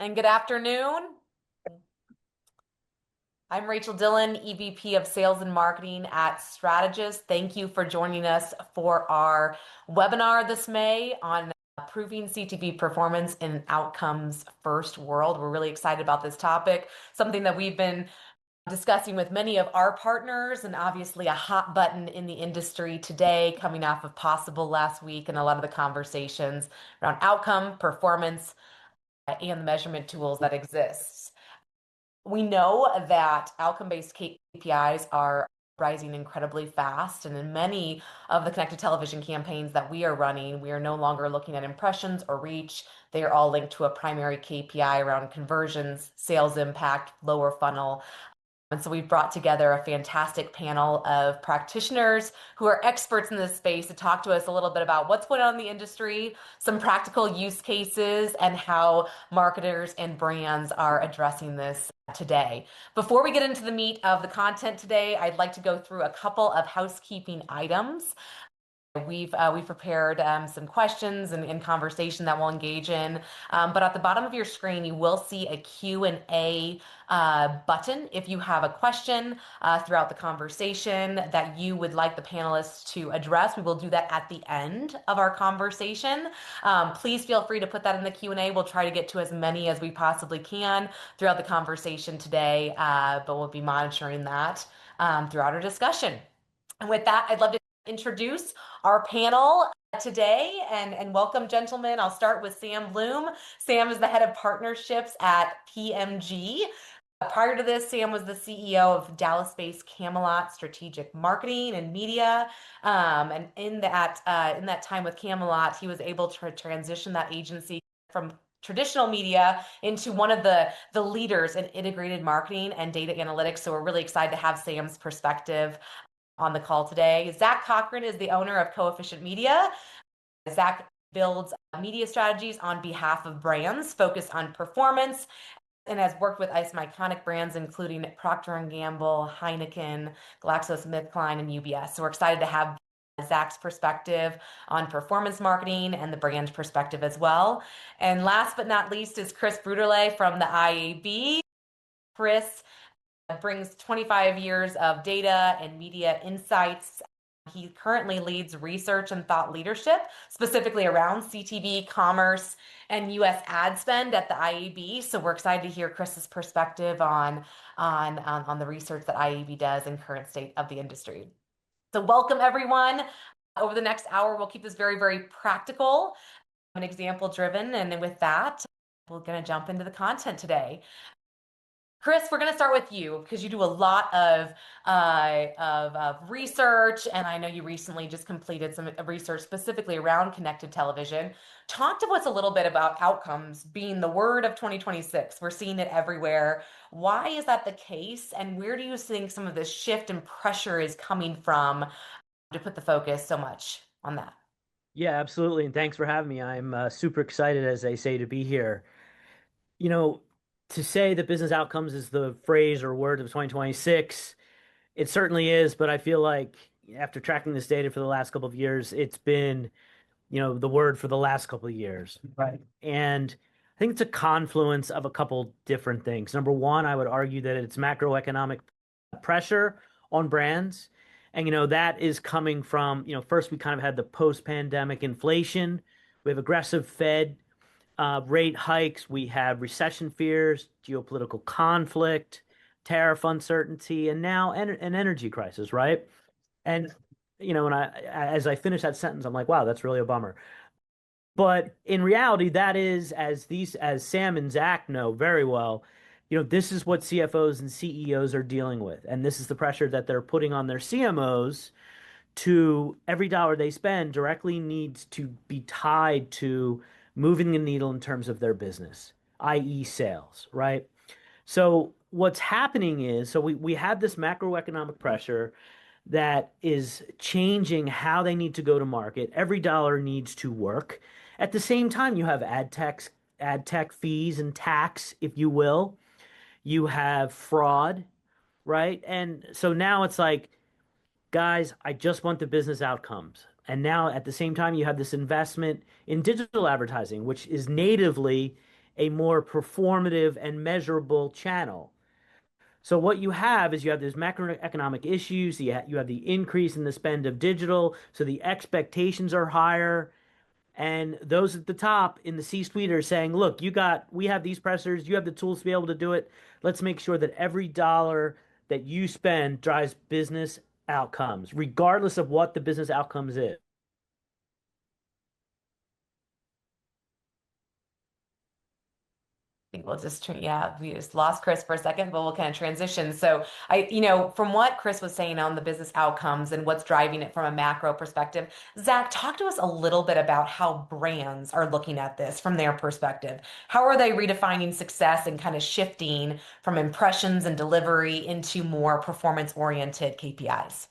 And good afternoon. I'm Rachel Dillon, EVP of Sales and Marketing at Strategus. Thank you for joining us for our webinar this May on proving CTV performance in an outcomes first world. We're really excited about this topic, something that we've been discussing with many of our partners, and obviously a hot button in the industry today, coming off of Possible last week and a lot of the conversations around outcome, performance, and the measurement tools that exist. We know that outcome-based KPIs are rising incredibly fast, and in many of the connected television campaigns that we are running, we are no longer looking at impressions or reach. They are all linked to a primary KPI around conversions, sales impact, lower funnel. And so we've brought together a fantastic panel of practitioners who are experts in this space to talk to us a little bit about what's going on in the industry, some practical use cases, and how marketers and brands are addressing this today. Before we get into the meat of the content today, I'd like to go through a couple of housekeeping items. We've prepared some questions and conversation that we'll engage in. But at the bottom of your screen, you will see a Q&A button. If you have a question throughout the conversation that you would like the panelists to address, we will do that at the end of our conversation. Please feel free to put that in the Q&A. We'll try to get to as many as we possibly can throughout the conversation today, but we'll be monitoring that throughout our discussion. And with that, I'd love to introduce our panel today and welcome, gentlemen. I'll start with Sam Bloom. Sam is the head of partnerships at PMG. Prior to this, Sam was the CEO of Dallas-based Camelot Strategic Marketing and Media. And in that time with Camelot, he was able to transition that agency from traditional media into one of the leaders in integrated marketing and data analytics. So we're really excited to have Sam's perspective on the call today. Zach Cochran is the owner of Coefficient Media. Zach builds media strategies on behalf of brands focused on performance and has worked with some iconic brands, including Procter & Gamble, Heineken, GlaxoSmithKline, and UBS. So we're excited to have Zach's perspective on performance marketing and the brand perspective as well. And last but not least is Chris Bruderle from the IAB. Chris brings 25 years of data and media insights. He currently leads research and thought leadership, specifically around CTV, commerce, and US ad spend at the IAB. So we're excited to hear Chris's perspective on the research that IAB does and current state of the industry. So welcome, everyone. Over the next hour, we'll keep this very, very practical and example driven. And with that, we're going to jump into the content today. Chris, we're going to start with you because you do a lot of research, and I know you recently just completed some research specifically around connected television. Talk to us a little bit about outcomes being the word of 2026. We're seeing it everywhere. Why is that the case, and where do you think some of this shift and pressure is coming from to put the focus so much on that? Yeah, absolutely. And thanks for having me. I'm super excited, as they say, to be here. You know, to say that business outcomes is the phrase or word of 2026, it certainly is. But I feel like after tracking this data for the last couple of years, it's been, the word for the last couple of years. Right. And I think it's a confluence of a couple different things. Number one, I would argue that it's macroeconomic pressure on brands. And, that is coming from, first we kind of had the post-pandemic inflation. We have aggressive Fed rate hikes. We have recession fears, geopolitical conflict, tariff uncertainty, and now an energy crisis, right? And, as I finish that sentence, I'm like, wow, that's really a bummer. But in reality, that is, as Sam and Zach know very well, this is what CFOs and CEOs are dealing with. And this is the pressure that they're putting on their CMOs to every dollar they spend directly needs to be tied to moving the needle in terms of their business, i.e. sales, right? So what's happening is, we have this macroeconomic pressure that is changing how they need to go to market. Every dollar needs to work. At the same time, you have ad tech fees and tax, if you will. You have fraud, right? And so now it's like, guys, I just want the business outcomes. And now at the same time, you have this investment in digital advertising, which is natively a more performative and measurable channel. So what you have is you have these macroeconomic issues. You have the increase in the spend of digital, so the expectations are higher. And those at the top in the C-suite are saying, look, we have these pressures, you have the tools to be able to do it. Let's make sure that every dollar that you spend drives business outcomes, regardless of what the business outcomes is. Think we'll just yeah, we just lost Chris for a second, but we'll kind of transition. So from what Chris was saying on the business outcomes and what's driving it from a macro perspective, Zach, talk to us a little bit about how brands are looking at this from their perspective. How are they redefining success and kind of shifting from impressions and delivery into more performance-oriented KPIs?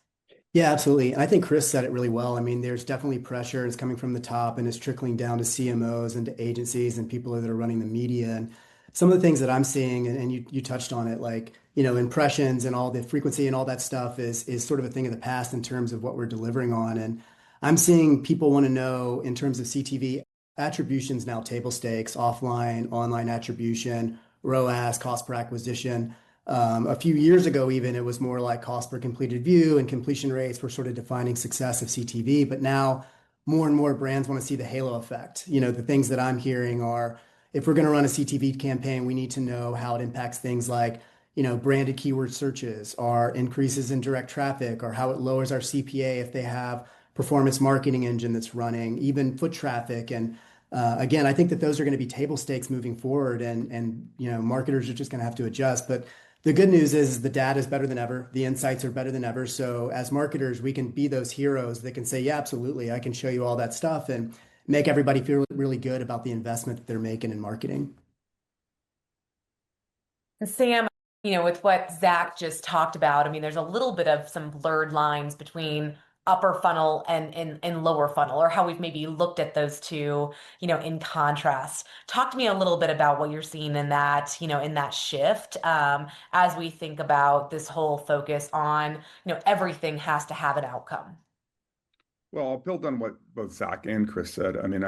Yeah, absolutely. I think Chris said it really well. I mean, there's definitely pressure. It's coming from the top and it's trickling down to CMOs and to agencies and people that are running the media. And some of the things that I'm seeing, and you touched on it, like, impressions and all the frequency and all that stuff is sort of a thing of the past in terms of what we're delivering on. And I'm seeing people want to know in terms of CTV attributions now table stakes, offline, online attribution, ROAS, cost per acquisition. A few years ago, even it was more like cost per completed view and completion rates were sort of defining success of CTV. But now more and more brands want to see the halo effect. The things that I'm hearing are if we're going to run a CTV campaign, we need to know how it impacts things like, branded keyword searches, our increases in direct traffic, or how it lowers our CPA if they have performance marketing engine that's running, even foot traffic. And again, I think that those are going to be table stakes moving forward, and marketers are just going to have to adjust. But the good news is the data is better than ever. The insights are better than ever. So as marketers, we can be those heroes that can say, yeah, absolutely, I can show you all that stuff and make everybody feel really good about the investment that they're making in marketing. And Sam, with what Zach just talked about, I mean, there's a little bit of some blurred lines between upper funnel and lower funnel, or how we've maybe looked at those two, in contrast. Talk to me a little bit about what you're seeing in that, in that shift, as we think about this whole focus on, everything has to have an outcome. Well, I'll build on what both Zach and Chris said. I mean,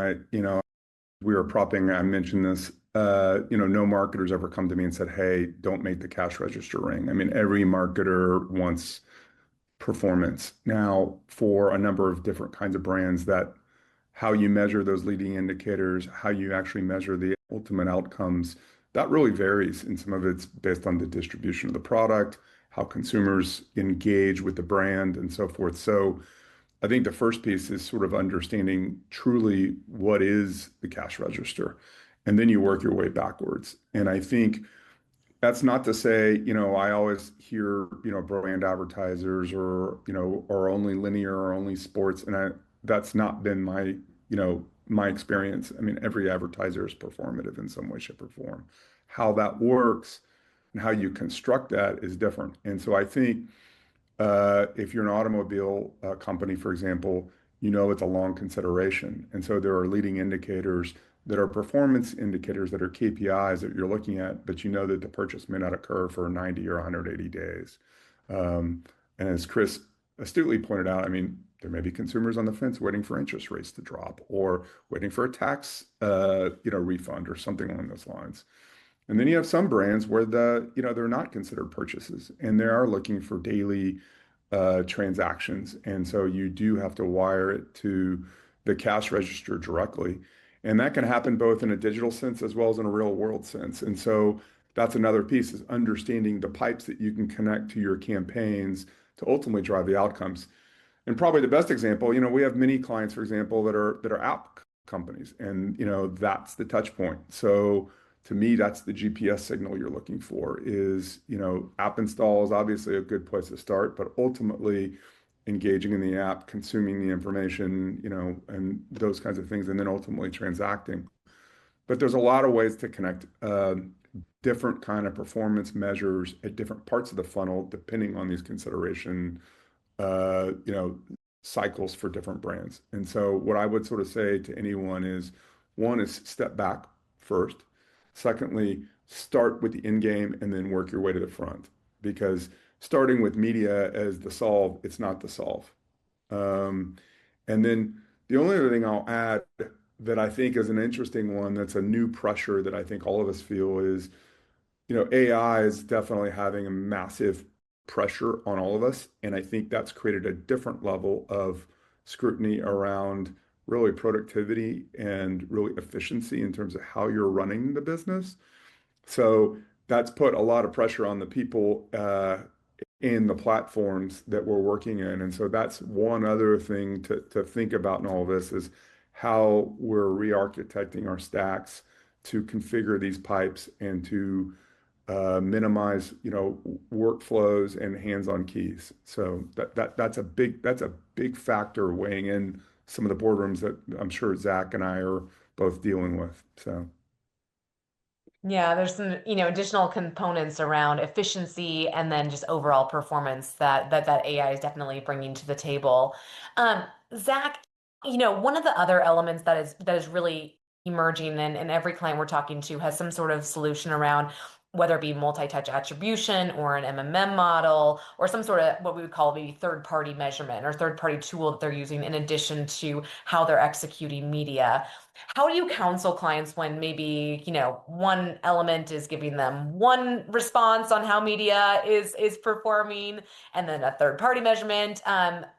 we were propping, I mentioned this, no marketers ever come to me and said, hey, don't make the cash register ring. I mean, every marketer wants performance. Now, for a number of different kinds of brands, that how you measure those leading indicators, how you actually measure the ultimate outcomes, that really varies. And some of it's based on the distribution of the product, how consumers engage with the brand, and so forth. So I think the first piece is sort of understanding truly what is the cash register, and then you work your way backwards. And I think that's not to say, I always hear, brand advertisers or only linear or only sports, and that's not been my experience. I mean, every advertiser is performative in some way, shape, or form. How that works and how you construct that is different. And so I think if you're an automobile company, for example, it's a long consideration. And so there are leading indicators that are performance indicators that are KPIs that you're looking at, but that the purchase may not occur for 90 or 180 days. And as Chris astutely pointed out, I mean, there may be consumers on the fence waiting for interest rates to drop or waiting for a tax, refund or something along those lines. And then you have some brands where they're not considered purchases and they are looking for daily transactions. And so you do have to wire it to the cash register directly. And that can happen both in a digital sense as well as in a real world sense. And so that's another piece is understanding the pipes that you can connect to your campaigns to ultimately drive the outcomes. And probably the best example, we have many clients, for example, that are app companies, and that's the touch point. So to me, that's the GPS signal you're looking for is, app install is obviously a good place to start, but ultimately engaging in the app, consuming the information, and those kinds of things, and then ultimately transacting. But there's a lot of ways to connect different kind of performance measures at different parts of the funnel, depending on these consideration, cycles for different brands. And so what I would sort of say to anyone is, one is step back first. Secondly, start with the end game and then work your way to the front. Because starting with media as the solve, it's not the solve. And then the only other thing I'll add that I think is an interesting one, that's a new pressure that I think all of us feel is, AI is definitely having a massive pressure on all of us. And I think that's created a different level of scrutiny around really productivity and really efficiency in terms of how you're running the business. So that's put a lot of pressure on the people in the platforms that we're working in. And so that's one other thing to think about in all of this is how we're re-architecting our stacks to configure these pipes and to minimize, workflows and hands-on keys. So that's a big factor weighing in some of the boardrooms that I'm sure Zach and I are both dealing with. So. Yeah, there's some, additional components around efficiency and then just overall performance that AI is definitely bringing to the table. Um, Zach, one of the other elements that is really emerging, and every client we're talking to has some sort of solution around whether it be multi-touch attribution or an MMM model or some sort of what we would call the third-party measurement or third-party tool that they're using in addition to how they're executing media. How do you counsel clients when maybe, one element is giving them one response on how media is performing and then a third party measurement?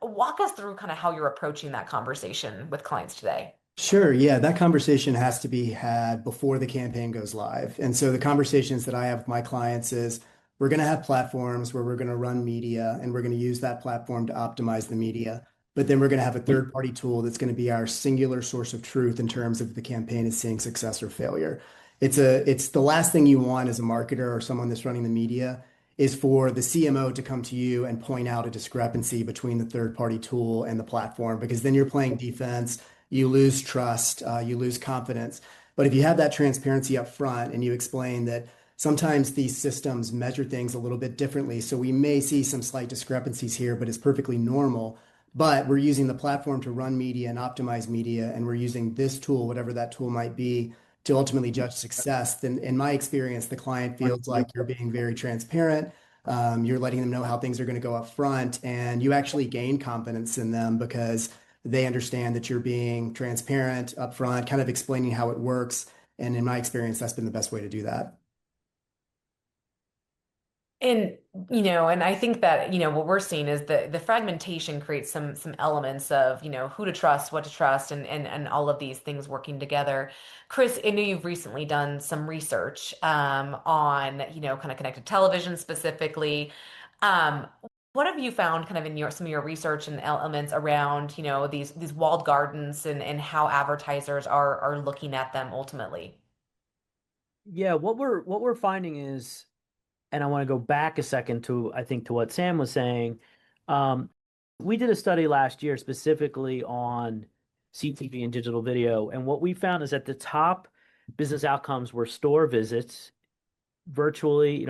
Walk us through kind of how you're approaching that conversation with clients today. Sure. Yeah, that conversation has to be had before the campaign goes live. And so the conversations that I have with my clients is we're going to have platforms where we're going to run media and we're going to use that platform to optimize the media. But then we're going to have a third-party tool that's going to be our singular source of truth in terms of the campaign is seeing success or failure. It's the last thing you want as a marketer or someone that's running the media is for the CMO to come to you and point out a discrepancy between the third-party tool and the platform, because then you're playing defense, you lose trust, you lose confidence. But if you have that transparency up front and you explain that sometimes these systems measure things a little bit differently, so we may see some slight discrepancies here, but it's perfectly normal. But we're using the platform to run media and optimize media, and we're using this tool, whatever that tool might be, to ultimately judge success. Then, in my experience, the client feels like you're being very transparent. You're letting them know how things are going to go up front, and you actually gain confidence in them because they understand that you're being transparent upfront, kind of explaining how it works. And in my experience, that's been the best way to do that. And and I think that what we're seeing is the fragmentation creates some elements of who to trust, what to trust, and all of these things working together. Chris, I know you've recently done some research on kind of connected television specifically. Um, what have you found kind of in some of your research and elements around these walled gardens and how advertisers are looking at them ultimately? Yeah, what we're finding is, and I want to go back a second to, I think, to what Sam was saying. Um, we did a study last year specifically on CTV and digital video, and what we found is that the top business outcomes were store visits, virtually,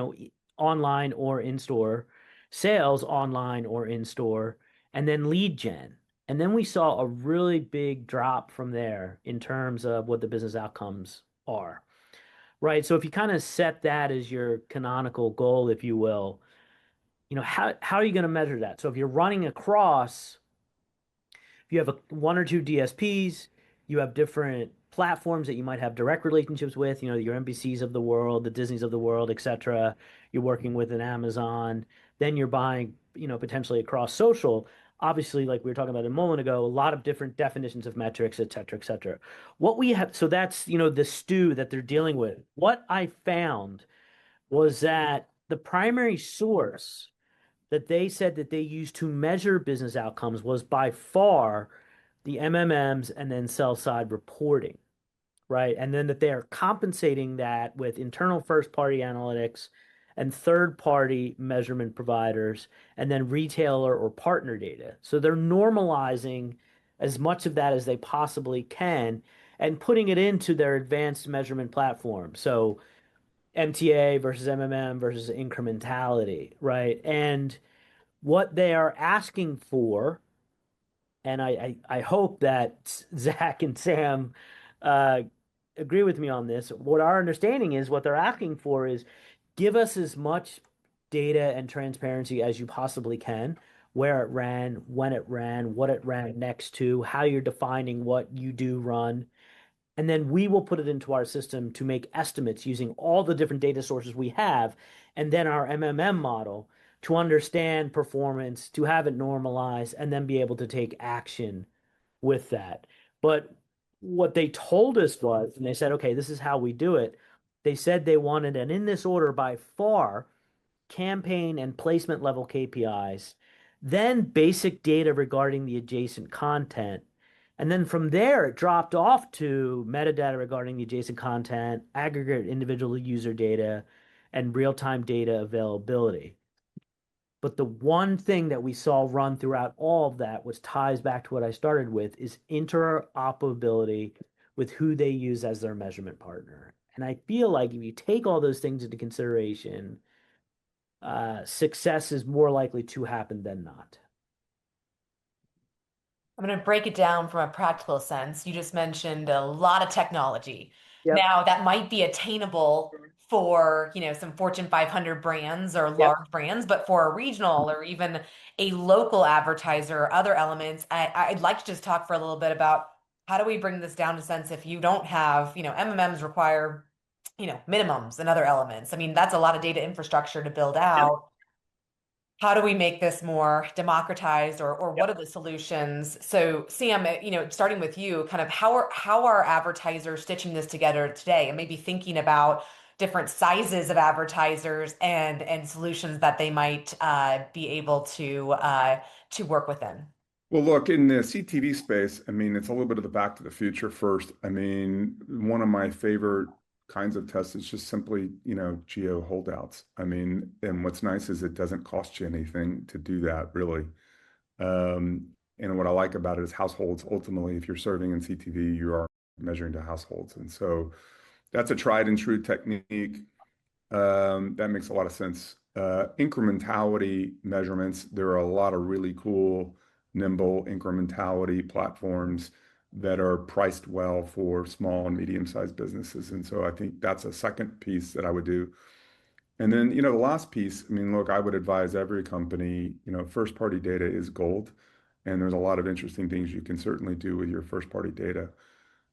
online or in store, sales online or in store, and then lead gen. And then we saw a really big drop from there in terms of what the business outcomes are. Right. So if you kind of set that as your canonical goal, if you will, how are you going to measure that? So if you're running across, if you have one or two DSPs, you have different platforms that you might have direct relationships with, your NBCs of the world, the Disneys of the world, etc. You're working with an Amazon, then you're buying, potentially across social. Obviously, like we were talking about a moment ago, a lot of different definitions of metrics, et cetera, et cetera. What we have, so that's, the stew that they're dealing with. What I found was that the primary source that they said that they used to measure business outcomes was by far the MMMs and then sell side reporting, right? And then that they are compensating that with internal first party analytics and third party measurement providers and then retailer or partner data. So they're normalizing as much of that as they possibly can and putting it into their advanced measurement platform. So MTA versus MMM versus incrementality, right? And what they are asking for, and I hope that Zach and Sam uh, agree with me on this. What our understanding is, what they're asking for is give us as much data and transparency as you possibly can, where it ran, when it ran, what it ran next to, how you're defining what you do run, And then we will put it into our system to make estimates using all the different data sources we have, and then our MMM model to understand performance, to have it normalize, and then be able to take action with that. But what they told us was, and they said, okay, this is how we do it. They said they wanted, and in this order by far, campaign and placement level KPIs, then basic data regarding the adjacent content. And then from there, it dropped off to metadata regarding the adjacent content, aggregate individual user data, and real-time data availability. But the one thing that we saw run throughout all of that, which ties back to what I started with, is interoperability with who they use as their measurement partner. And I feel like if you take all those things into consideration, success is more likely to happen than not. I'm going to break it down from a practical sense. You just mentioned a lot of technology. Yep. Now, that might be attainable for, some Fortune 500 brands or Yep. large brands, but for a regional or even a local advertiser or other elements, I'd like to just talk for a little bit about how do we bring this down to sense if you don't have, MMMs require, minimums and other elements. I mean, that's a lot of data infrastructure to build out. How do we make this more democratized, or what are the solutions? So Sam, starting with you, kind of how are advertisers stitching this together today, and maybe thinking about different sizes of advertisers and solutions that they might be able to work within? Well, look, in the CTV space, I mean, it's a little bit of the back to the future first. I mean, one of my favorite kinds of tests is just simply, geo holdouts. I mean, and what's nice is it doesn't cost you anything to do that, really. And what I like about it is households. Ultimately, if you're serving in CTV, you are measuring to households. And so that's a tried and true technique. That makes a lot of sense. Incrementality measurements, there are a lot of really cool, nimble incrementality platforms that are priced well for small and medium-sized businesses. And so I think that's a second piece that I would do. And then, the last piece, I mean, look, I would advise every company, first-party data is gold. And there's a lot of interesting things you can certainly do with your first-party data.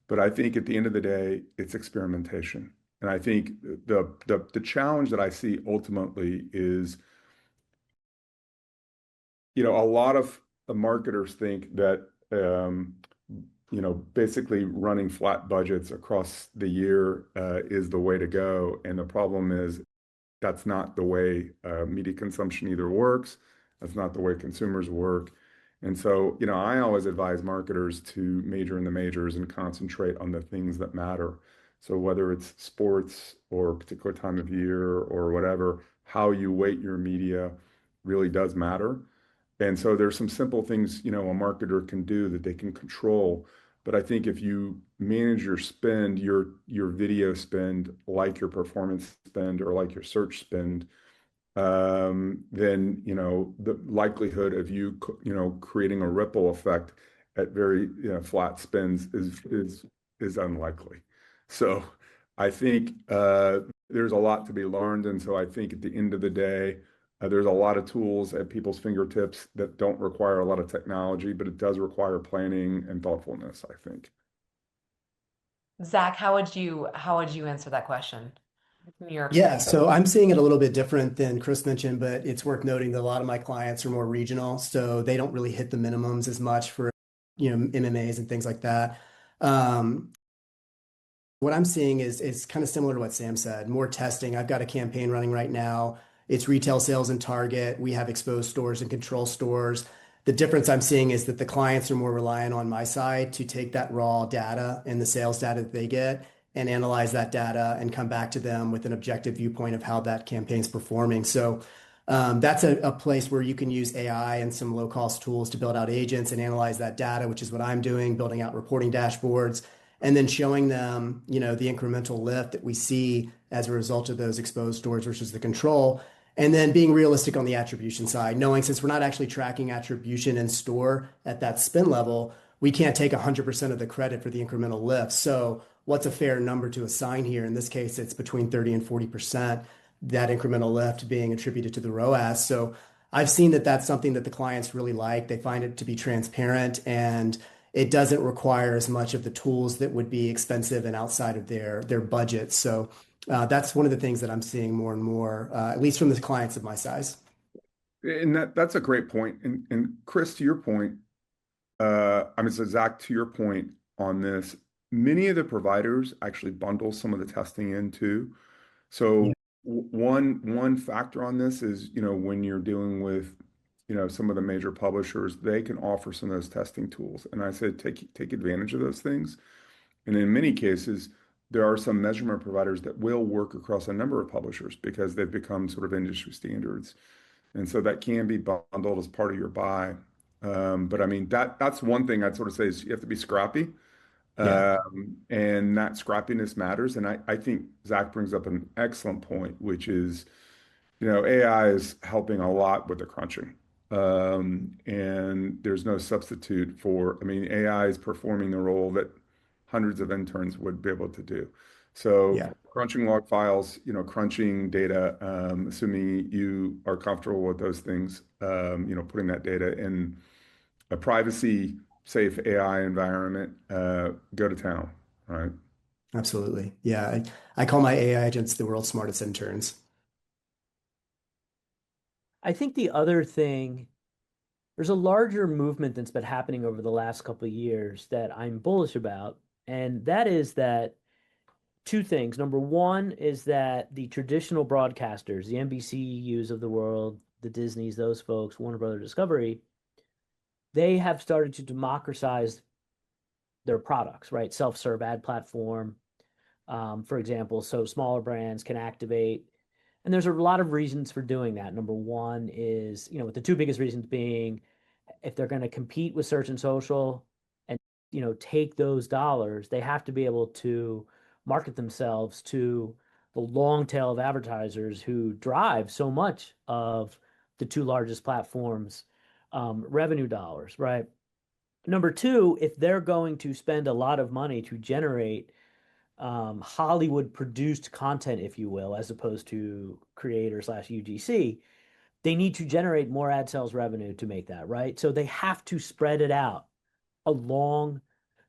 But I think at the end of the day, it's experimentation. And I think the challenge that I see ultimately is, a lot of marketers think that, basically running flat budgets across the year is the way to go. And the problem is that's not the way media consumption either works. That's not the way consumers work. And so, I always advise marketers to major in the majors and concentrate on the things that matter. So whether it's sports or a particular time of year or whatever, how you weight your media really does matter. And so there's some simple things, a marketer can do that they can control. But I think if you manage your spend, your video spend, like your performance spend or like your search spend, then the likelihood of you creating a ripple effect at very flat spends is unlikely. So I think there's a lot to be learned, and so I think at the end of the day, there's a lot of tools at people's fingertips that don't require a lot of technology, but it does require planning and thoughtfulness, I think. Zach, how would you answer that question from your Yeah, experience? so I'm seeing it a little bit different than Chris mentioned, but it's worth noting that a lot of my clients are more regional, so they don't really hit the minimums as much for, MMAs and things like that. Um, what I'm seeing is kind of similar to what Sam said, more testing. I've got a campaign running right now. It's retail sales and Target. We have exposed stores and control stores. The difference I'm seeing is that the clients are more reliant on my side to take that raw data and the sales data that they get and analyze that data and come back to them with an objective viewpoint of how that campaign's performing. So that's a place where you can use AI and some low-cost tools to build out agents and analyze that data, which is what I'm doing, building out reporting dashboards, and then showing them, the incremental lift that we see as a result of those exposed stores versus the control. And then being realistic on the attribution side, knowing since we're not actually tracking attribution in store at that spin level, we can't take 100% of the credit for the incremental lift. So what's a fair number to assign here? In this case, it's between 30 and 40%, that incremental lift being attributed to the ROAS. So I've seen that that's something that the clients really like. They find it to be transparent and it doesn't require as much of the tools that would be expensive and outside of their budget. So that's one of the things that I'm seeing more and more, at least from the clients of my size. And that's a great point. And Chris, to your point, so Zach, to your point on this, many of the providers actually bundle some of the testing in too. So Yeah. one factor on this is, when you're dealing with, some of the major publishers, they can offer some of those testing tools. And I said, take advantage of those things. And in many cases, there are some measurement providers that will work across a number of publishers because they've become sort of industry standards. And so that can be bundled as part of your buy. But I mean, that's one thing I'd sort of say is you have to be scrappy. Yeah. And that scrappiness matters. And I think Zach brings up an excellent point, which is, AI is helping a lot with the crunching. And there's no substitute for, I mean, AI is performing the role that hundreds of interns would be able to do. So Yeah. crunching log files, crunching data, assuming you are comfortable with those things, putting that data in a privacy safe AI environment, go to town, right? Absolutely. Yeah. I call my AI agents the world's smartest interns. I think the other thing, there's a larger movement that's been happening over the last couple of years that I'm bullish about, and that is that two things. Number one is that the traditional broadcasters, the NBCUs of the world, the Disneys, those folks, Warner Brother Discovery, they have started to democratize their products, right? Self-serve ad platform, for example, so smaller brands can activate. And there's a lot of reasons for doing that. Number one is, with the two biggest reasons being if they're going to compete with search and social and, take those dollars, they have to be able to market themselves to the long tail of advertisers who drive so much of the two largest platforms' revenue dollars, right? Number two, if they're going to spend a lot of money to generate Hollywood produced content, if you will, as opposed to creator slash UGC, they need to generate more ad sales revenue to make that, right? So they have to spread it out along,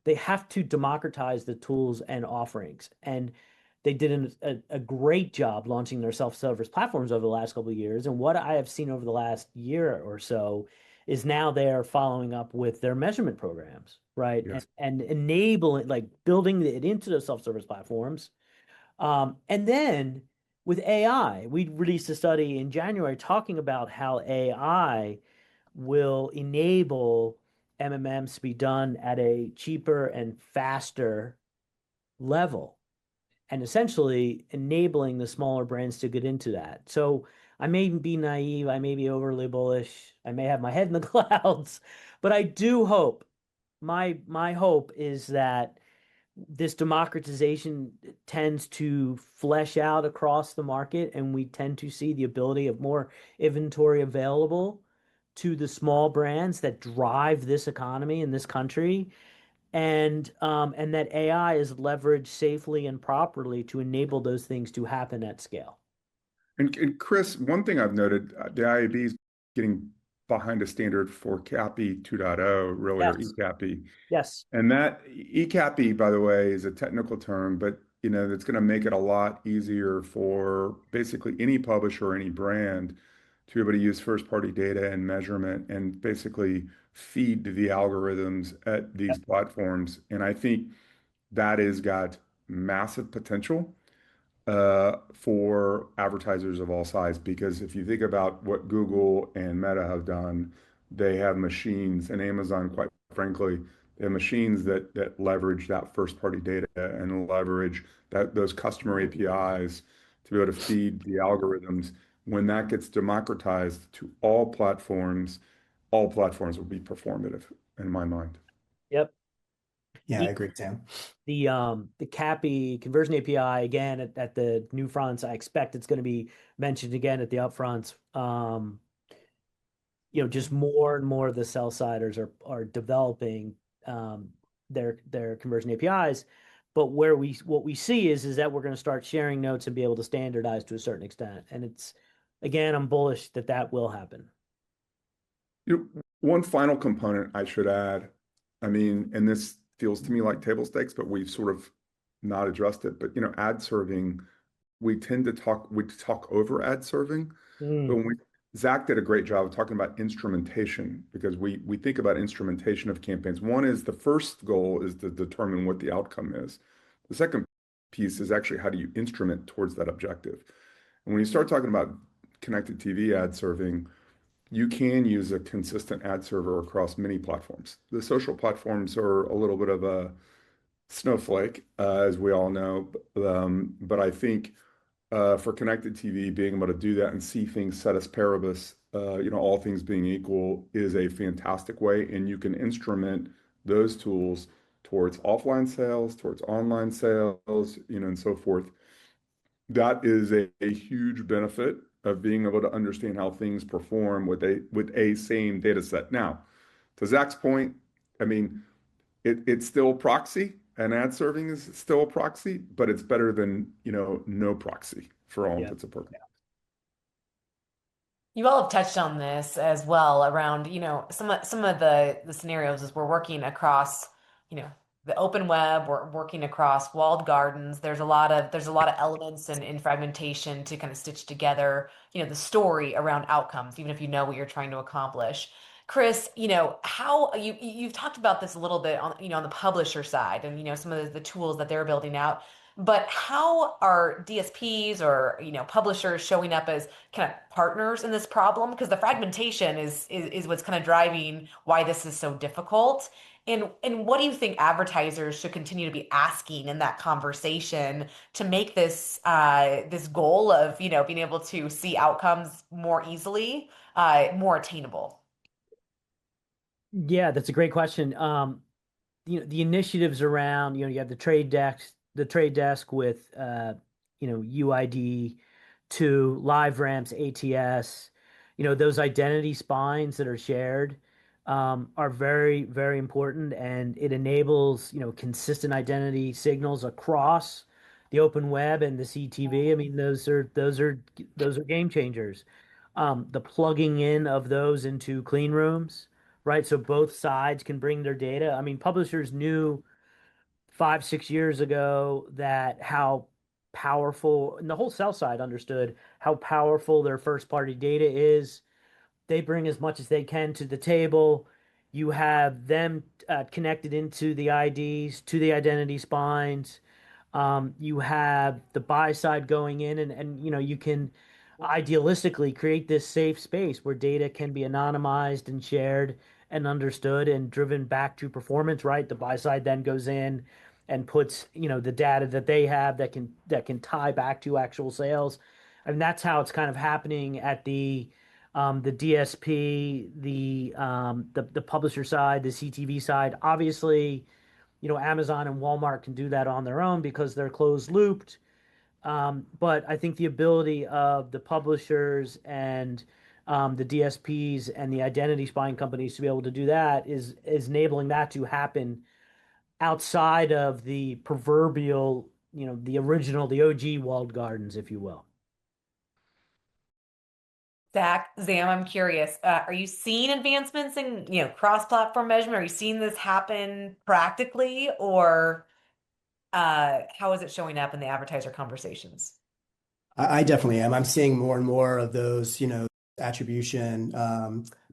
they have to democratize the tools and offerings. And they did a great job launching their self-service platforms over the last couple of years. And what I have seen over the last year or so is now they're following up with their measurement programs, right? Yes. And enabling, like building it into those self-service platforms. And then with AI, we released a study in January talking about how AI will enable MMMs to be done at a cheaper and faster level, and essentially enabling the smaller brands to get into that. So I may be naive, I may be overly bullish, I may have my head in the clouds, but I do hope, my hope is that this democratization tends to flesh out across the market, and we tend to see the ability of more inventory available to the small brands that drive this economy in this country, and that AI is leveraged safely and properly to enable those things to happen at scale. And Chris, one thing I've noted, the IAB is getting behind a standard for CAPI 2.0, really, or Yes. ECAPI. Yes. And that ECAPI, by the way, is a technical term, but that's going to make it a lot easier for basically any publisher or any brand to be able to use first-party data and measurement and basically feed the algorithms at these platforms. And I think that has got massive potential for advertisers of all size. Because if you think about what Google and Meta have done, they have machines, and Amazon, quite frankly, they have machines that leverage that first party data and leverage those customer APIs to be able to feed the algorithms. When that gets democratized to all platforms will be performative in my mind. Yep. Yeah, I agree, Sam. The CAPI conversion API again at the new fronts. I expect it's going to be mentioned again at the upfronts. Just more and more of the sell siders are developing their conversion APIs. But what we see is that we're going to start sharing notes and be able to standardize to a certain extent. And again, I'm bullish that will happen. One final component I should add, I mean, and this feels to me like table stakes, but we've sort of not addressed it. But ad serving, we talk over ad serving, but Mm, Zach did a great job of talking about instrumentation because we think about instrumentation of campaigns. One is the first goal is to determine what the outcome is. The second piece is actually how do you instrument towards that objective. And when you start talking about connected TV ad serving, you can use a consistent ad server across many platforms. The social platforms are a little bit of a snowflake, as we all know. But I think for connected TV, being able to do that and see things ceteris paribus, all things being equal, is a fantastic way. And you can instrument those tools towards offline sales, towards online sales, and so forth. That is a huge benefit of being able to understand how things perform with a same data set. Now, to Zach's point, I mean, it's still proxy, and ad serving is still a proxy, but it's better than no proxy for all yeah. intents and purposes. You all have touched on this as well around, some of the scenarios as we're working across, you know, the open web, we're working across walled gardens. There's a lot of elements and fragmentation to kind of stitch together, the story around outcomes, even if you know what you're trying to accomplish. Chris, how you've talked about this a little bit on, on the publisher side and, some of the tools that they're building out. But how are DSPs or publishers showing up as kind of partners in this problem? Because the fragmentation is what's kind of driving why this is so difficult. And what do you think advertisers should continue to be asking in that conversation to make this goal of being able to see outcomes more easily more attainable? Yeah, that's a great question. The initiatives around, you have the trade desk with UID to live ramps, ATS, those identity spines that are shared are very, very important, and it enables, consistent identity signals across the open web and the CTV. I mean, those are game changers. The plugging in of those into clean rooms, right? So both sides can bring their data. I mean, publishers knew 5, 6 years ago that how powerful, and the whole sell side understood how powerful their first party data is. They bring as much as they can to the table. You have them connected into the IDs, to the identity spines. You have the buy side going in, and you can idealistically create this safe space where data can be anonymized and shared and understood and driven back to performance, right? The buy side then goes in and puts, the data that they have that can tie back to actual sales. And that's how it's kind of happening at the DSP, the publisher side, the CTV side. Obviously, Amazon and Walmart can do that on their own because they're closed looped. But I think the ability of the publishers and the DSPs and the identity spying companies to be able to do that is enabling that to happen outside of the proverbial, the original, the OG walled gardens, if you will. Zach, Zam, I'm curious. Are you seeing advancements in, cross-platform measurement? Are you seeing this happen practically, or how is it showing up in the advertiser conversations? I definitely am. I'm seeing more and more of those, attribution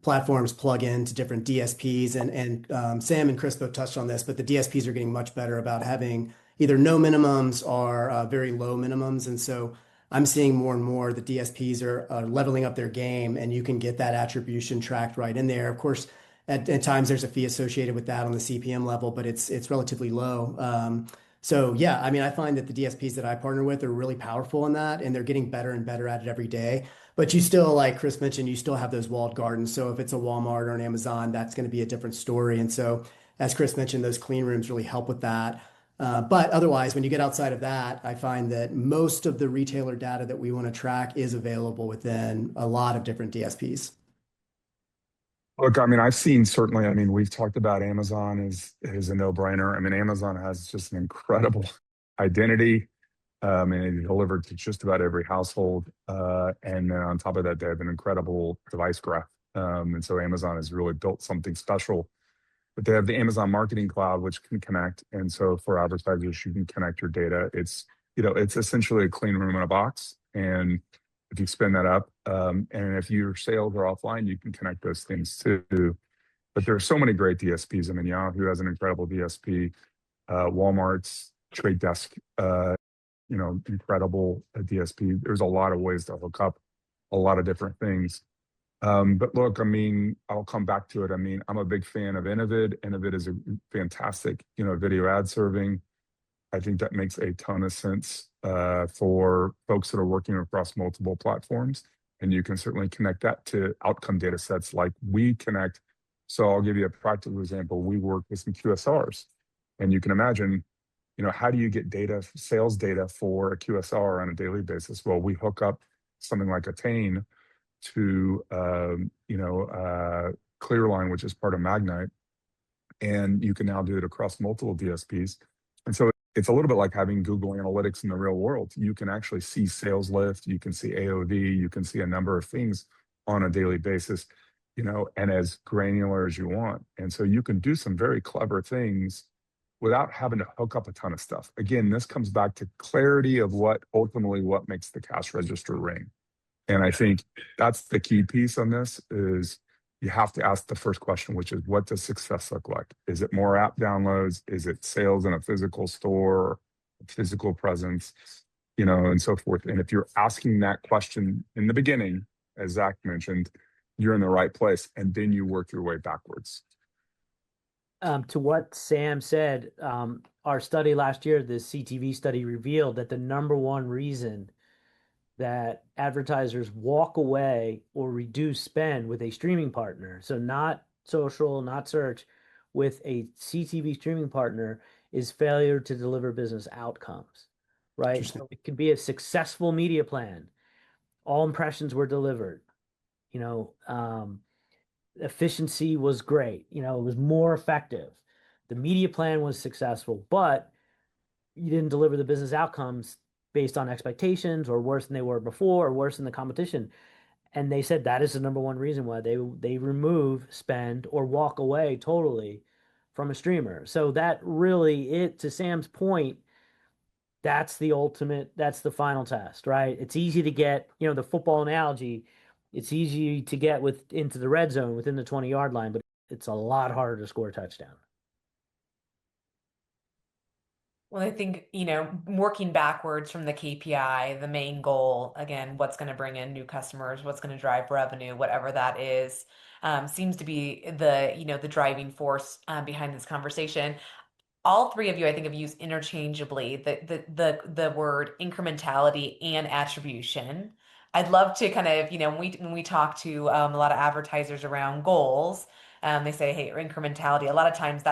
platforms plug into different DSPs, and Sam and Chris both touched on this, but the DSPs are getting much better about having either no minimums or very low minimums, and so I'm seeing more and more the DSPs are leveling up their game, and you can get that attribution tracked right in there. Of course, at times there's a fee associated with that on the CPM level, but it's relatively low. So yeah, I mean, I find that the DSPs that I partner with are really powerful in that, and they're getting better and better at it every day. But you still, like Chris mentioned, you still have those walled gardens. So if it's a Walmart or an Amazon, that's going to be a different story. And so, as Chris mentioned, those clean rooms really help with that. But otherwise, when you get outside of that, I find that most of the retailer data that we want to track is available within a lot of different DSPs. Look, I mean, I've seen certainly, I mean, we've talked about Amazon is a no-brainer. I mean, Amazon has just an incredible identity, and it delivered to just about every household. And then on top of that, they have an incredible device graph. And so Amazon has really built something special but they have the Amazon Marketing Cloud, which can connect. And so for advertisers, you can connect your data. It's, it's essentially a clean room in a box. And if you spin that up, and if your sales are offline, you can connect those things too. But there are so many great DSPs. I mean, Yahoo has an incredible DSP, Walmart's Trade Desk, incredible DSP. There's a lot of ways to hook up a lot of different things. But look, I mean, I'll come back to it. I mean, I'm a big fan of Innovid. Innovid is a fantastic, video ad serving. I think that makes a ton of sense for folks that are working across multiple platforms. And you can certainly connect that to outcome data sets like we connect. So I'll give you a practical example. We work with some QSRs, and you can imagine, how do you get data, sales data for a QSR on a daily basis? Well, we hook up something like Attain to, Clearline, which is part of Magnite, and you can now do it across multiple DSPs. And so it's a little bit like having Google Analytics in the real world. You can actually see sales lift, you can see AOV, you can see a number of things on a daily basis, and as granular as you want. And so you can do some very clever things without having to hook up a ton of stuff. Again, this comes back to clarity of what makes the cash register ring. And I think that's the key piece on this is you have to ask the first question, which is, what does success look like? Is it more app downloads? Is it sales in a physical store, physical presence, and so forth? And if you're asking that question in the beginning, as Zach mentioned, you're in the right place, and then you work your way backwards. To what Sam said, our study last year, the CTV study, revealed that the number one reason that advertisers walk away or reduce spend with a streaming partner, so not social, not search, with a CTV streaming partner, is failure to deliver business outcomes, right? So it could be a successful media plan. All impressions were delivered. Efficiency was great. It was more effective. The media plan was successful, but you didn't deliver the business outcomes based on expectations, or worse than they were before, or worse than the competition. And they said that is the number one reason why they remove spend or walk away totally from a streamer. So that really, to Sam's point, that's the final test, right? It's easy to get, the football analogy, it's easy to get into the red zone within the 20-yard line, but it's a lot harder to score a touchdown. Well, I think, working backwards from the KPI, the main goal, again, what's going to bring in new customers, what's going to drive revenue, whatever that is, seems to be the driving force behind this conversation. All three of you, I think, have used interchangeably the word incrementality and attribution. I'd love to kind of, when we talk to a lot of advertisers around goals, they say, hey, incrementality. A lot of times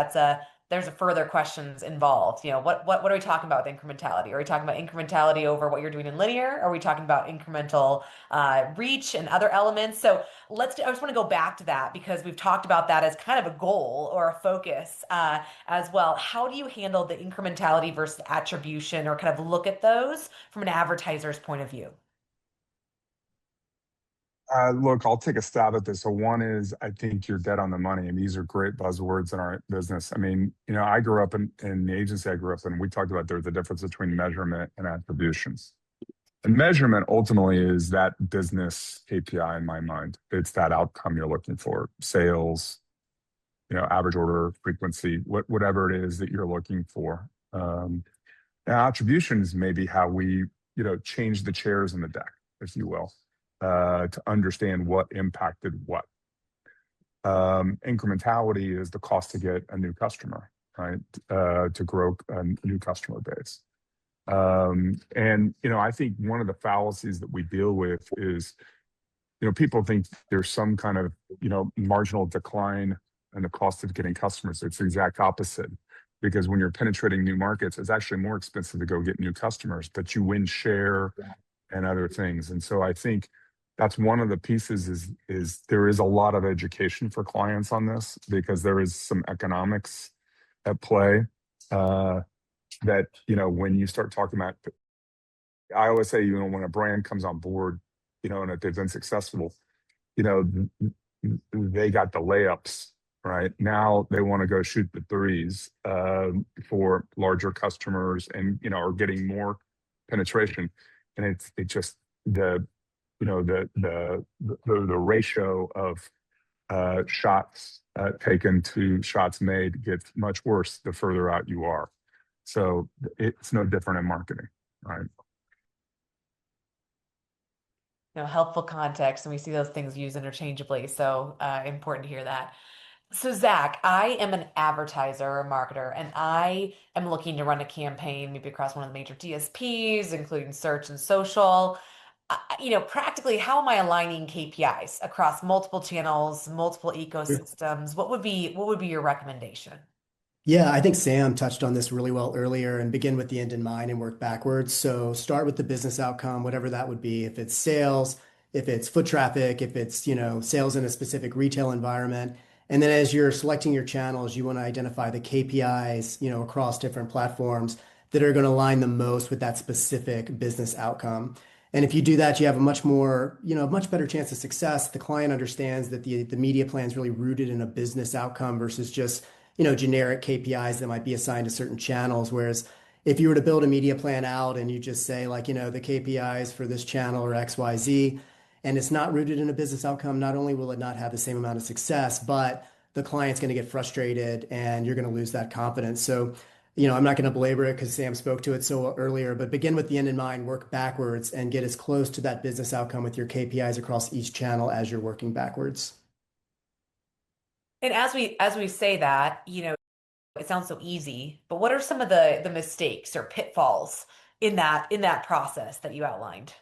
there's a further questions involved. What are we talking about with incrementality? Are we talking about incrementality over what you're doing in linear? Are we talking about incremental reach and other elements? So I just want to go back to that because we've talked about that as kind of a goal or a focus as well. How do you handle the incrementality versus attribution, or kind of look at those from an advertiser's point of view? Look, I'll take a stab at this. So one is, I think you're dead on the money, and these are great buzzwords in our business. I mean, I grew up in the agency I grew up in, we talked about there's a difference between measurement and attributions. And measurement ultimately is that business KPI in my mind. It's that outcome you're looking for, sales, average order frequency, whatever it is that you're looking for. Now, attributions may be how we, change the chairs in the deck, if you will. To understand what impacted what. Incrementality is the cost to get a new customer, right? To grow a new customer base. And, I think one of the fallacies that we deal with is, people think there's some kind of, marginal decline in the cost of getting customers. It's the exact opposite. Because when you're penetrating new markets, it's actually more expensive to go get new customers, but you win share and other things. And so I think that's one of the pieces is there is a lot of education for clients on this, because there is some economics at play that, when you start talking about, I always say, when a brand comes on board, and if they've been successful, they got the layups right? Now they want to go shoot the threes for larger customers and, are getting more penetration. And it just, the, the ratio of shots taken to shots made gets much worse the further out you are. So it's no different in marketing, right? Helpful context, and we see those things used interchangeably. So important to hear that. So Zach, I am an advertiser or marketer, and I am looking to run a campaign, maybe across one of the major DSPs, including search and social. Practically, how am I aligning KPIs across multiple channels, multiple ecosystems? What would be your recommendation? Yeah, I think Sam touched on this really well earlier, and begin with the end in mind and work backwards. So start with the business outcome, whatever that would be. If it's sales, if it's foot traffic, if it's, sales in a specific retail environment. And then as you're selecting your channels, you want to identify the KPIs, across different platforms that are going to align the most with that specific business outcome. And if you do that, you have a much more, a much better chance of success. The client understands that the media plan is really rooted in a business outcome versus just generic KPIs that might be assigned to certain channels. Whereas if you were to build a media plan out and you just say like, the KPIs for this channel are XYZ, and it's not rooted in a business outcome, not only will it not have the same amount of success, but the client's going to get frustrated and you're going to lose that confidence. So, I'm not going to belabor it because Sam spoke to it so earlier, but begin with the end in mind, work backwards and get as close to that business outcome with your KPIs across each channel as you're working backwards. And as we say that, it sounds so easy, but what are some of the mistakes or pitfalls in that process that you outlined?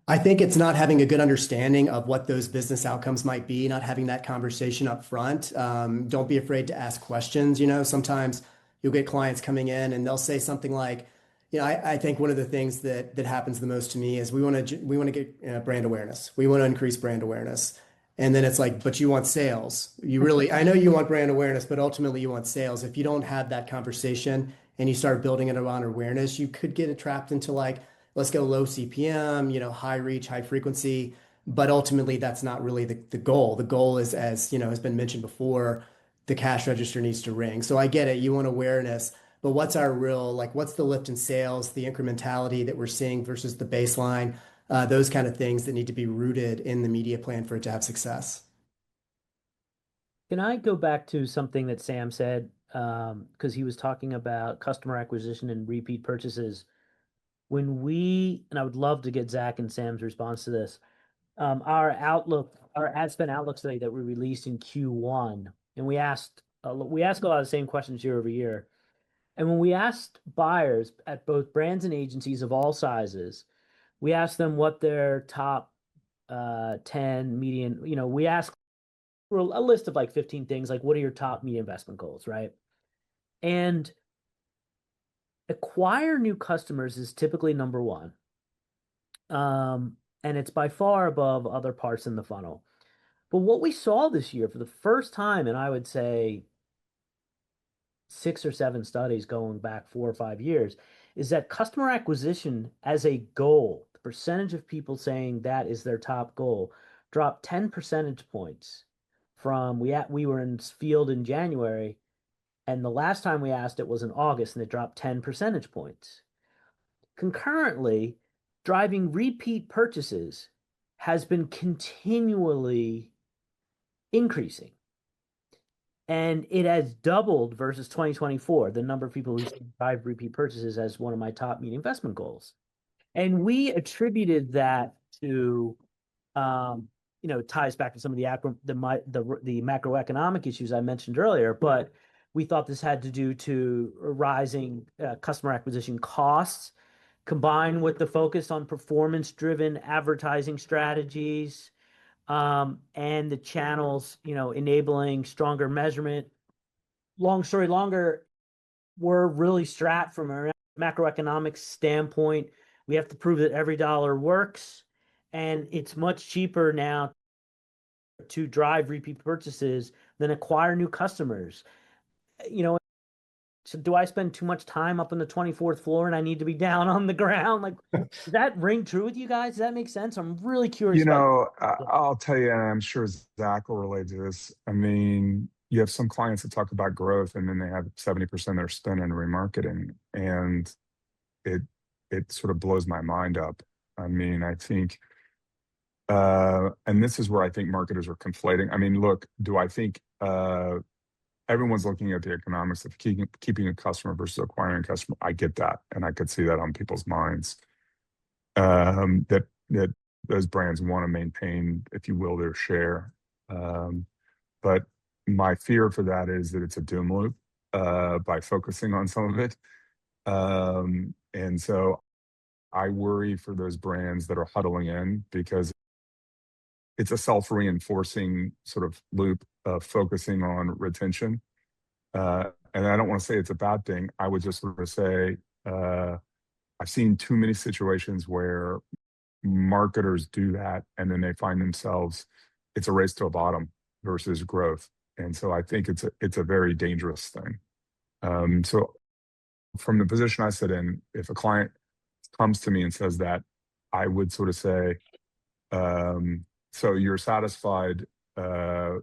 I think it's not having a good understanding of what those business outcomes might be, not having that conversation up front. Don't be afraid to ask questions. Sometimes you'll get clients coming in and they'll say something like, I think one of the things that happens the most to me is we want to get brand awareness. We want to increase brand awareness. And then it's like, but you want sales. I know you want brand awareness, but ultimately you want sales. If you don't have that conversation and you start building it around awareness, you could get trapped into like, let's go low CPM, high reach, high frequency. But ultimately that's not really the goal. The goal is, as has been mentioned before, the cash register needs to ring. So I get it. You want awareness, but what's what's the lift in sales, the incrementality that we're seeing versus the baseline? Those kind of things that need to be rooted in the media plan for it to have success. Can I go back to something that Sam said? Because he was talking about customer acquisition and repeat purchases. And I would love to get Zach and Sam's response to this. Our ad spend outlook study that we released in Q1, and we asked a lot of the same questions year over year. And when we asked buyers at both brands and agencies of all sizes, we asked them what their top 10 median, we asked for a list of like 15 things, like what are your top media investment goals, right? And acquire new customers is typically number one. And it's by far above other parts in the funnel. But what we saw this year for the first time, and I would say 6 or 7 studies going back 4 or 5 years, is that customer acquisition as a goal, the percentage of people saying that is their top goal, dropped 10 percentage points from we were in field in January, and the last time we asked it was in August, and it dropped 10 percentage points. Concurrently, driving repeat purchases has been continually increasing. And it has doubled versus 2024, the number of people who drive repeat purchases as one of my top media investment goals. And we attributed that to, ties back to some of the macroeconomic issues I mentioned earlier, but we thought this had to do to rising customer acquisition costs, combined with the focus on performance-driven advertising strategies, and the channels, enabling stronger measurement. Long story longer, we're really strapped from a macroeconomic standpoint. We have to prove that every dollar works, and it's much cheaper now to drive repeat purchases than acquire new customers. So do I spend too much time up on the 24th floor and I need to be down on the ground? Like, does that ring true with you guys? Does that make sense? I'm really curious. I'll tell you, and I'm sure Zach will relate to this. I mean, you have some clients that talk about growth, and then they have 70% of their spend in remarketing, and it sort of blows my mind up. I mean, I think, and this is where I think marketers are conflating. I mean, look, do I think everyone's looking at the economics of keeping a customer versus acquiring a customer? I get that, and I could see that on people's minds. That those brands want to maintain, if you will, their share. But my fear for that is that it's a doom loop by focusing on some of it. And so I worry for those brands that are huddling in, because it's a self-reinforcing sort of loop of focusing on retention. And I don't want to say it's a bad thing. I would just sort of say I've seen too many situations where marketers do that, and then they find themselves, it's a race to a bottom versus growth. And so I think it's a very dangerous thing. So from the position I sit in, if a client comes to me and says that, I would sort of say, so you're satisfied playing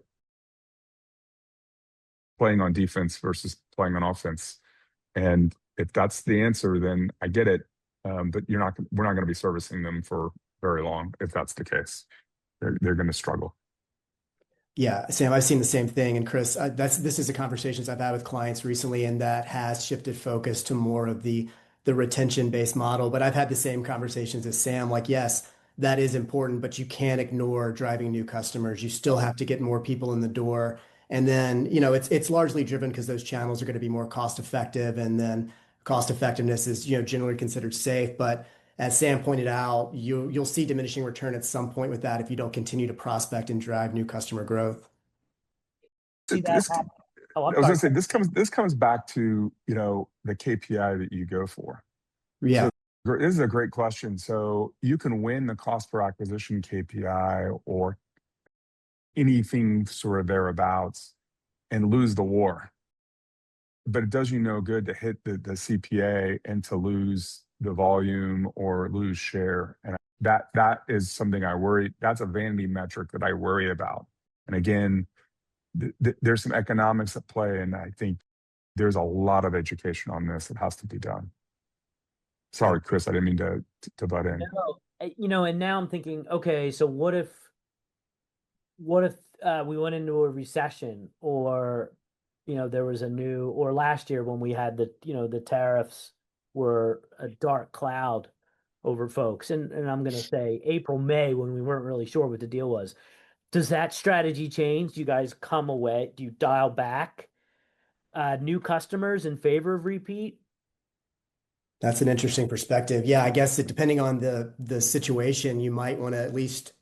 on defense versus playing on offense. And if that's the answer, then I get it. But we're not going to be servicing them for very long if that's the case. They're going to struggle. Yeah, Sam, I've seen the same thing. And Chris, this is the conversations I've had with clients recently, and that has shifted focus to more of the retention-based model. But I've had the same conversations as Sam, like, yes, that is important, but you can't ignore driving new customers. You still have to get more people in the door. And then, it's largely driven because those channels are going to be more cost effective, and then cost effectiveness is, generally considered safe. But as Sam pointed out, you'll see diminishing return at some point with that if you don't continue to prospect and drive new customer growth. See that happen. Oh, I was going to say, this comes back to, the KPI that you go for. Yeah. So this is a great question. So you can win the cost per acquisition KPI or anything sort of thereabouts and lose the war. But it does you no good to hit the CPA and to lose the volume or lose share. And that is something I worry. That's a vanity metric that I worry about. And again, there's some economics at play, and I think there's a lot of education on this that has to be done. Sorry, Chris, I didn't mean to butt in. No, and now I'm thinking, okay, so what if we went into a recession, or there was or last year when we had the tariffs were a dark cloud over folks, and I'm going to say April, May, when we weren't really sure what the deal was. Does that strategy change? Do you guys come away? Do you dial back new customers in favor of repeat? That's an interesting perspective. Yeah, I guess that depending on the situation, you might want to at least,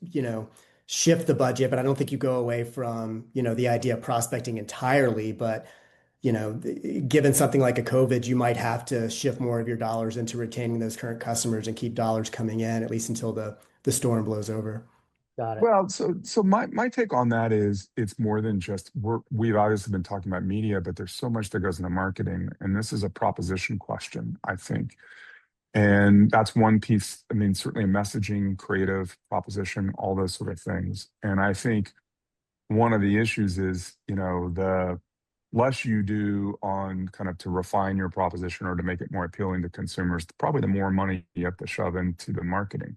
shift the budget, but I don't think you go away from, the idea of prospecting entirely. But, given something like a COVID, you might have to shift more of your dollars into retaining those current customers and keep dollars coming in, at least until the storm blows over. Got it. Well, so my take on that is it's more than just we've obviously been talking about media, but there's so much that goes into marketing, and this is a proposition question, I think. And that's one piece. I mean, certainly messaging, creative, proposition, all those sort of things. And I think one of the issues is, the less you do on kind of to refine your proposition or to make it more appealing to consumers, probably the more money you have to shove into the marketing.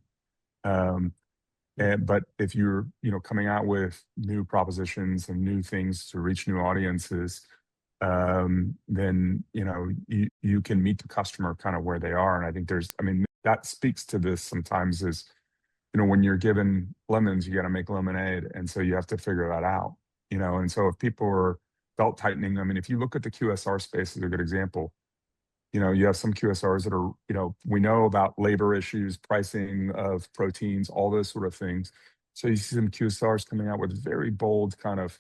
But if you're, coming out with new propositions and new things to reach new audiences, then, you can meet the customer kind of where they are. And I think that speaks to this sometimes is, when you're given lemons, you got to make lemonade. And so you have to figure that out, and so if people are belt tightening, I mean, if you look at the QSR space is a good example. You have some QSRs that are, we know about labor issues, pricing of proteins, all those sort of things. So you see some QSRs coming out with very bold kind of,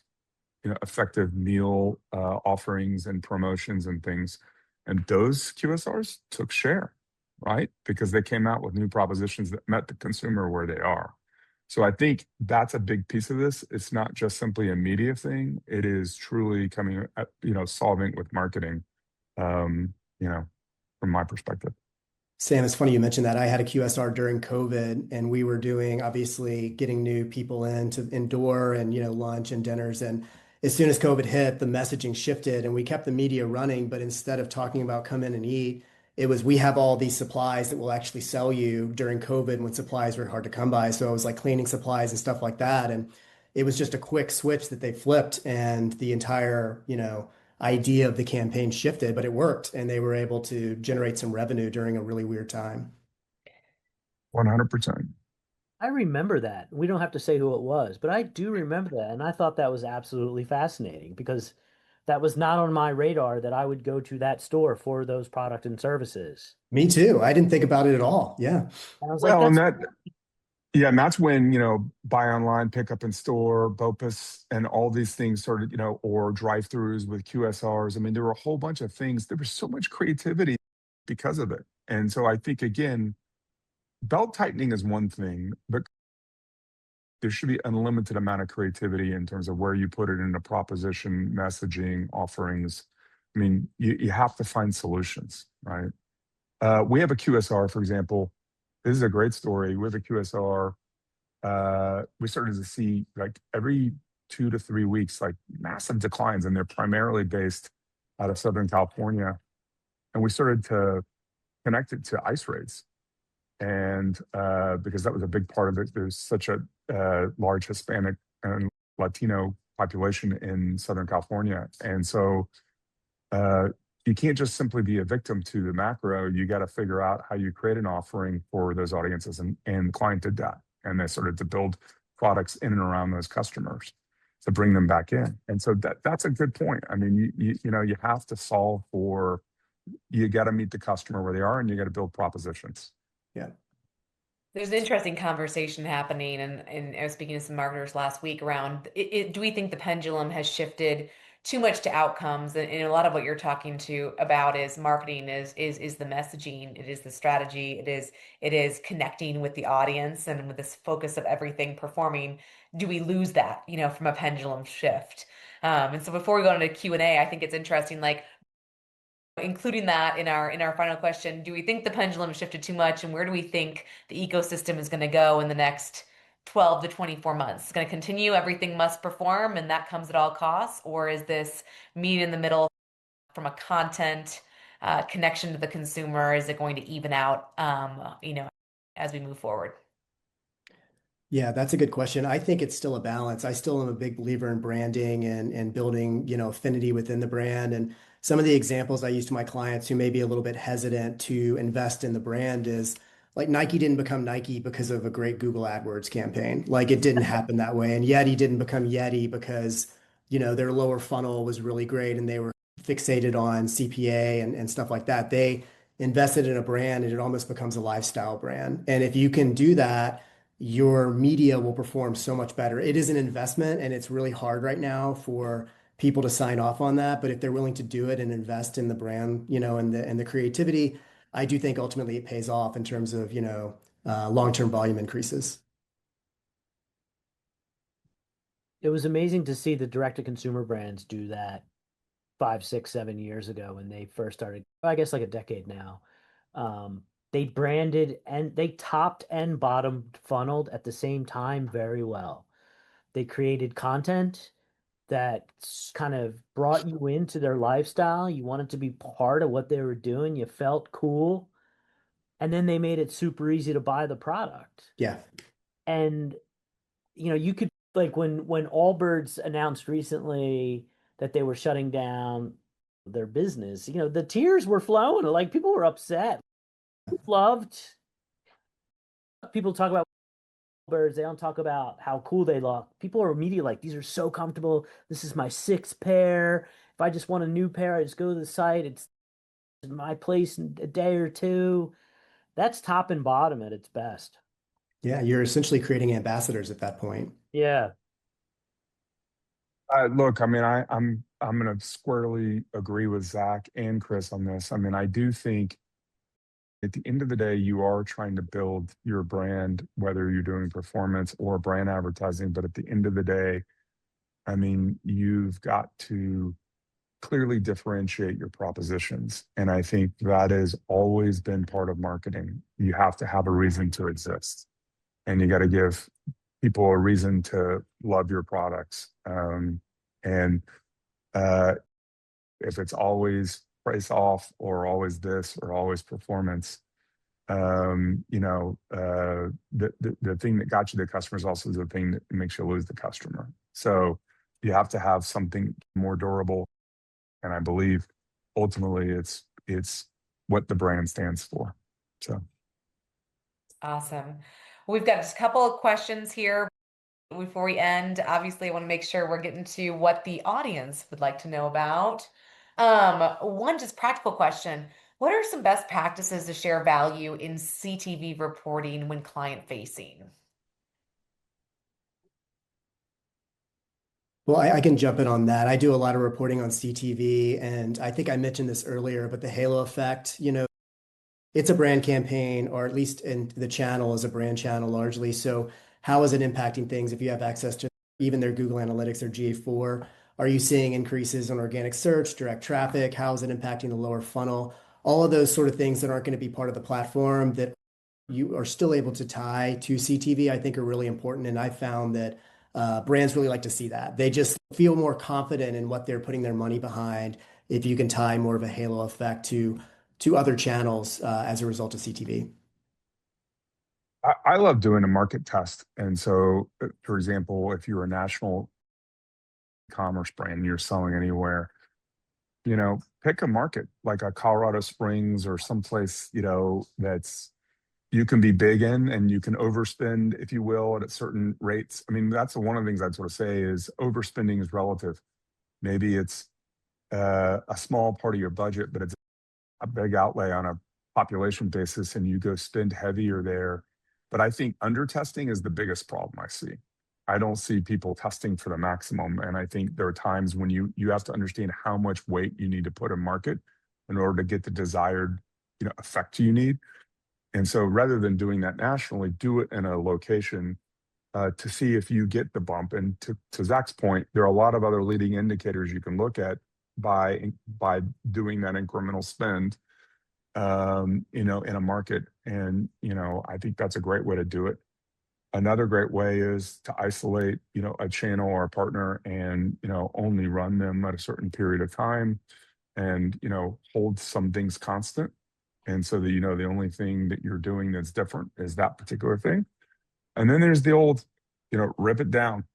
effective meal offerings and promotions and things. And those QSRs took share, right? Because they came out with new propositions that met the consumer where they are. So I think that's a big piece of this. It's not just simply a media thing. It is truly coming at, solving with marketing. From my perspective. Sam, it's funny you mentioned that. I had a QSR during COVID, and we were doing, obviously, getting new people in to indoor and, lunch and dinners. And as soon as COVID hit, the messaging shifted and we kept the media running. But instead of talking about come in and eat, it was we have all these supplies that will actually sell you during COVID when supplies were hard to come by. So it was like cleaning supplies and stuff like that. And it was just a quick switch that they flipped and the entire, idea of the campaign shifted, but it worked and they were able to generate some revenue during a really weird time. 100%. I remember that. We don't have to say who it was, but I do remember that. And I thought that was absolutely fascinating because that was not on my radar that I would go to that store for those product and services. Me too. I didn't think about it at all. Yeah. And I was Well, like, and that's yeah, and that's when, buy online, pick up in store, BOPUS, and all these things started, or drive-throughs with QSRs. I mean, there were a whole bunch of things. There was so much creativity because of it. And so I think, again, belt tightening is one thing, but there should be unlimited amount of creativity in terms of where you put it into proposition, messaging, offerings. I mean, you have to find solutions, right? We have a QSR, for example. This is a great story. We have a QSR. We started to see like every 2 to 3 weeks, like massive declines, and they're primarily based out of Southern California. And we started to connect it to ICE rates. And because that was a big part of it, there's such a large Hispanic and Latino population in Southern California. And so you can't just simply be a victim to the macro. You got to figure out how you create an offering for those audiences. And the client did that. And they started to build products in and around those customers to bring them back in. And so that's a good point. I mean, you have to solve for, you got to meet the customer where they are, and you got to build propositions. Yeah. There's an interesting conversation happening, and I was speaking to some marketers last week around do we think the pendulum has shifted too much to outcomes? And a lot of what you're talking to about is marketing is the messaging, it is the strategy, it is connecting with the audience, and with this focus of everything performing. Do we lose that, from a pendulum shift? And so before we go into Q&A, I think it's interesting, like, including that in our final question, do we think the pendulum shifted too much, and where do we think the ecosystem is going to go in the next 12 to 24 months? It's going to continue, everything must perform, and that comes at all costs, or is this meet in the middle from a content connection to the consumer? Is it going to even out, as we move forward? Yeah, that's a good question. I think it's still a balance. I still am a big believer in branding and building, affinity within the brand. And some of the examples I use to my clients who may be a little bit hesitant to invest in the brand is like Nike didn't become Nike because of a great Google AdWords campaign. Like it didn't happen that way. And Yeti didn't become Yeti because, their lower funnel was really great and they were fixated on CPA and stuff like that. They invested in a brand and it almost becomes a lifestyle brand. And if you can do that, your media will perform so much better. It is an investment and it's really hard right now for people to sign off on that. But if they're willing to do it and invest in the brand, and the creativity, I do think ultimately it pays off in terms of, long-term volume increases. It was amazing to see the direct-to-consumer brands do that 5, 6, 7 years ago when they first started, I guess like a decade now. They branded and they topped and bottomed funneled at the same time very well. They created content that kind of brought you into their lifestyle. You wanted to be part of what they were doing. You felt cool. And then they made it super easy to buy the product. Yeah. And, you could, like when Allbirds announced recently that they were shutting down their business, the tears were flowing. Like people were upset. Loved. People talk about birds. They don't talk about how cool they look. People are immediately like, these are so comfortable. This is my 6th pair. If I just want a new pair, I just go to the site. It's my place in a day or two. That's top and bottom at its best. Yeah, you're essentially creating ambassadors at that point. Yeah. Look, I mean, I'm going to squarely agree with Zach and Chris on this. I mean, I do think at the end of the day, you are trying to build your brand, whether you're doing performance or brand advertising. But at the end of the day, I mean, you've got to clearly differentiate your propositions. And I think that has always been part of marketing. You have to have a reason to exist. And you got to give people a reason to love your products. And And if it's always price off or always this or always performance, the thing that got you the customer is also the thing that makes you lose the customer. So you have to have something more durable. And I believe ultimately it's what the brand stands for. So Awesome. We've got just a couple of questions here before we end. Obviously, I want to make sure we're getting to what the audience would like to know about. One just practical question. What are some best practices to share value in CTV reporting when client facing? Well, I can jump in on that. I do a lot of reporting on CTV, and I think I mentioned this earlier, but the halo effect, it's a brand campaign, or at least in the channel is a brand channel largely. So how is it impacting things if you have access to even their Google Analytics or GA4? Are you seeing increases in organic search, direct traffic? How is it impacting the lower funnel? All of those sort of things that aren't going to be part of the platform that you are still able to tie to CTV, I think are really important. And I found that brands really like to see that. They just feel more confident in what they're putting their money behind if you can tie more of a halo effect to other channels as a result of CTV. I love doing a market test. And so, for example, if you're a national commerce brand, you're selling anywhere, pick a market like a Colorado Springs or someplace, that's you can be big in and you can overspend, if you will, at certain rates. I mean, that's one of the things I'd sort of say is overspending is relative. Maybe it's a small part of your budget, but it's a big outlay on a population basis and you go spend heavier there. But I think under testing is the biggest problem I see. I don't see people testing for the maximum. And I think there are times when you have to understand how much weight you need to put in market in order to get the desired effect you need. And so rather than doing that nationally, do it in a location to see if you get the bump. And to Zach's point, there are a lot of other leading indicators you can look at by doing that incremental spend, in a market. And, I think that's a great way to do it. Another great way is to isolate, a channel or a partner and, only run them at a certain period of time and, hold some things constant. And so that, the only thing that you're doing that's different is that particular thing. And then there's the old, rip it down,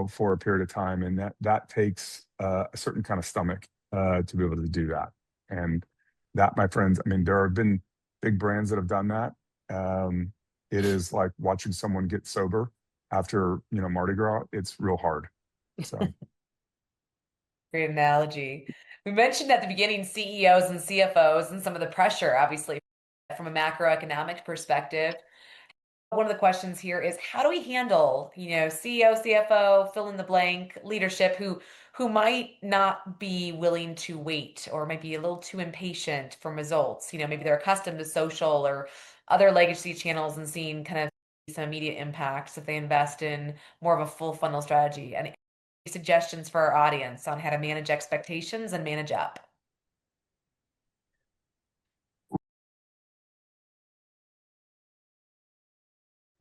for a period of time. And that takes a certain kind of stomach to be able to do that. And that, my friends, I mean, there have been big brands that have done that. It is like watching someone get sober after, Mardi Gras. It's real hard. So Great analogy. We mentioned at the beginning CEOs and CFOs and some of the pressure, obviously, from a macroeconomic perspective. One of the questions here is how do we handle, CEO, CFO, fill in the blank leadership who might not be willing to wait or might be a little too impatient for results. Maybe they're accustomed to social or other legacy channels and seeing kind of some immediate impacts if they invest in more of a full funnel strategy. And suggestions for our audience on how to manage expectations and manage up?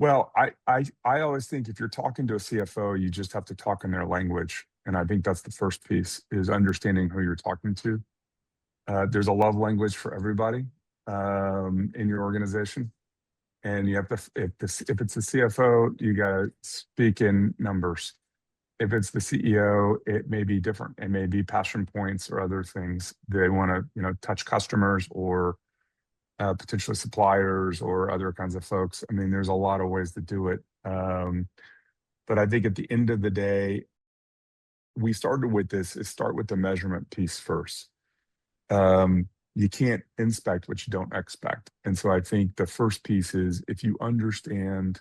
Well, I always think if you're talking to a CFO, you just have to talk in their language. And I think that's the first piece is understanding who you're talking to. There's a love language for everybody in your organization. And you have to, if it's a CFO, you got to speak in numbers. If it's the CEO, it may be different. It may be passion points or other things. They want to, touch customers or potentially suppliers or other kinds of folks. I mean, there's a lot of ways to do it. But I think at the end of the day, we started with this, is start with the measurement piece first. You can't inspect what you don't expect. And so I think the first piece is if you understand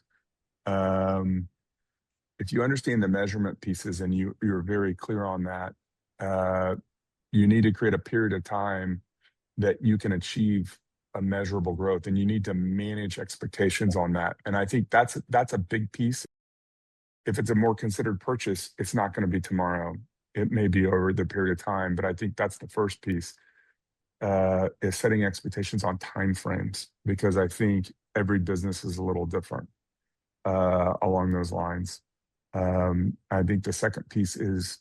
the measurement pieces and you're very clear on that, you need to create a period of time that you can achieve a measurable growth, and you need to manage expectations on that. And I think that's a big piece. If it's a more considered purchase, it's not going to be tomorrow. It may be over the period of time, but I think that's the first piece, is setting expectations on timeframes, because I think every business is a little different along those lines. I think the second piece is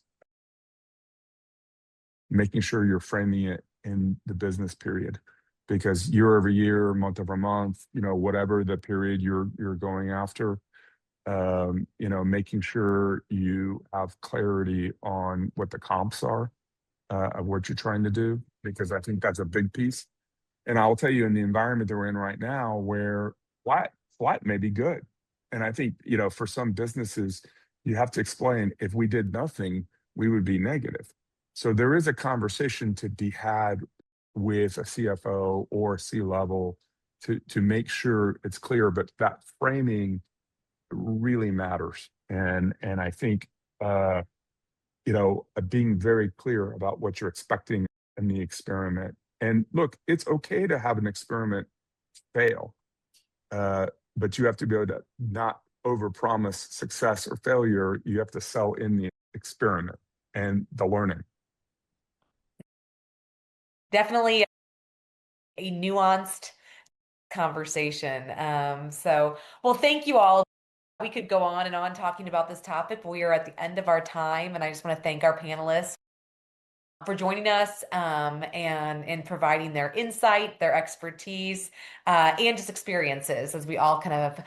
making sure you're framing it in the business period, because year over year, month over month, whatever the period you're going after, making sure you have clarity on what the comps are of what you're trying to do, because I think that's a big piece. And I'll tell you, in the environment that we're in right now, where flat may be good. And I think, for some businesses, you have to explain, if we did nothing, we would be negative. So there is a conversation to be had with a CFO or C-level to make sure it's clear, but that framing really matters. And I think, being very clear about what you're expecting in the experiment. And look, it's okay to have an experiment fail, but you have to be able to not overpromise success or failure. You have to sell in the experiment and the learning. Definitely a nuanced conversation. Well, thank you all. We could go on and on talking about this topic, but we are at the end of our time, and I just want to thank our panelists for joining us and providing their insight, their expertise, and just experiences as we all kind of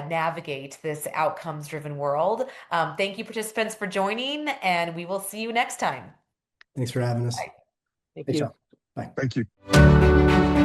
navigate this outcomes-driven world. Thank you, participants, for joining, and we will see you next time. Thanks for having us. Bye. Thank Thanks, you. y'all. Bye. Thank you.